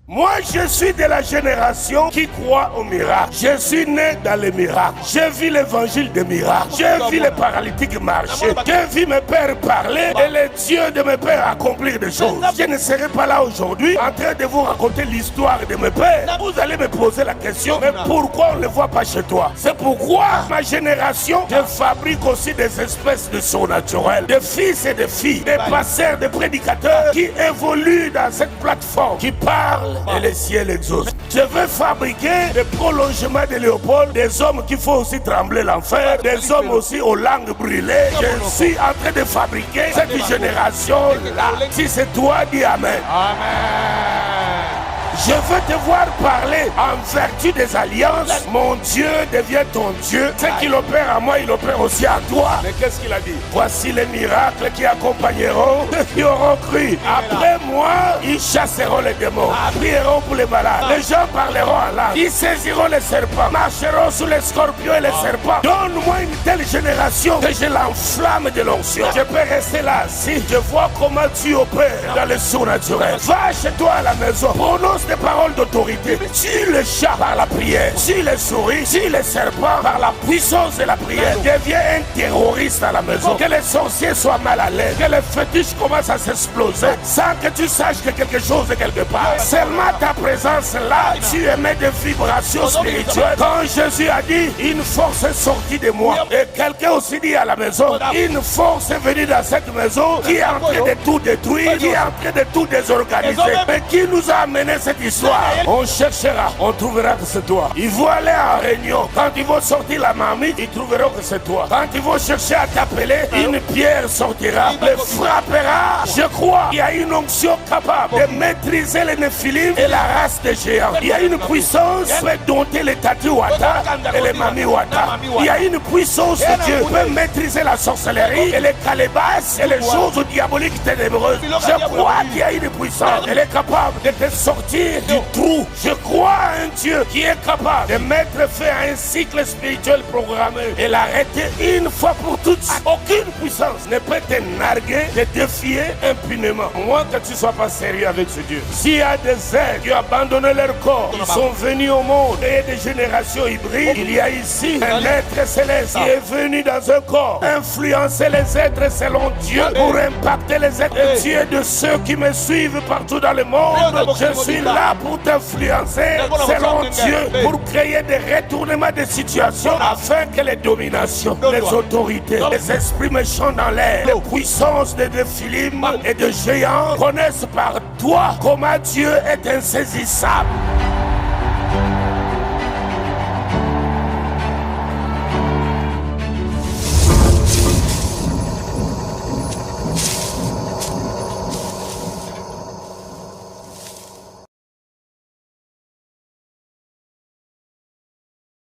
Moi, je suis de la génération qui croit au miracle. Je suis né dans les miracles. J'ai vu l'évangile des miracles. J'ai vu les paralytiques marcher. J'ai vu mes pères parler et les dieux de mes pères accomplir des choses. Je ne serai pas là aujourd'hui en train de vous raconter l'histoire de mes pères. Vous allez me poser la question, mais pourquoi on ne le voit pas chez toi? C'est pourquoi ma génération, je fabrique aussi des espèces de surnaturels, de fils et de filles, des pasteurs, des prédicateurs qui évoluent dans cette plateforme, qui parlent et les ciels exaucent. Je veux fabriquer des prolongements de Léopold, des hommes qui font aussi trembler l'enfer, des hommes aussi aux langues brûlées. Je suis en train de fabriquer cette génération-là. Si c'est toi, dis Amen. Amen. Je veux te voir parler en vertu des alliances. Mon Dieu devient ton Dieu. Ce qu'il opère à moi, il opère aussi à toi. Mais qu'est-ce qu'il a dit? Voici les miracles qui accompagneront ceux qui auront cru. Après moi, ils chasseront les démons, prieront pour les malades. Les gens parleront en langue. Ils saisiront les serpents, marcheront sous les scorpions et les serpents. Donne-moi une telle génération que je l'enflamme de l'onction. Je peux rester là assis. Je vois comment tu opères dans le surnaturel. Va chez toi à la maison. Prononce des paroles d'autorité. Tue le chat par la prière. Tue les souris. Tue les serpents par la puissance de la prière. Deviens un terroriste à la maison. Que les sorciers soient mal à l'aise. Que les fétiches commencent à s'exploser. Sans que tu saches que quelque chose est quelque part. Seulement ta présence là, tu émets des vibrations spirituelles. Quand Jésus a dit, une force est sortie de moi. Et quelqu'un aussi dit à la maison, une force est venue dans cette maison qui est en train de tout détruire, qui est en train de tout désorganiser. Mais qui nous a amené cette histoire? On cherchera, on trouvera que c'est toi. Ils vont aller en réunion. Quand ils vont sortir la marmite, ils trouveront que c'est toi. Quand ils vont chercher à t'appeler, une pierre sortira, les frappera. Je crois qu'il y a une onction capable de maîtriser les Néphilim et la race des géants. Il y a une puissance qui peut dompter les Tatiwata et les Mamiwata. Il y a une puissance de Dieu qui peut maîtriser la sorcellerie et les calébasses et les choses diaboliques ténébreuses. Je crois qu'il y a une puissance. Elle est capable de te sortir du trou. Je crois à un Dieu qui est capable de mettre fin à un cycle spirituel programmé et l'arrêter une fois pour toutes. Aucune puissance ne peut te narguer, te défier impunément. Moi, que tu ne sois pas sérieux avec ce Dieu. S'il y a des êtres qui ont abandonné leur corps, ils sont venus au monde et des générations hybrides, il y a ici un être céleste qui est venu dans un corps, influencer les êtres selon Dieu pour impacter les êtres. Dieu de ceux qui me suivent partout dans le monde, je suis là pour t'influencer selon Dieu, pour créer des retournements de situation afin que les dominations, les autorités, les esprits méchants dans l'air, les puissances de Néphilim et de géants connaissent par toi comment Dieu est insaisissable.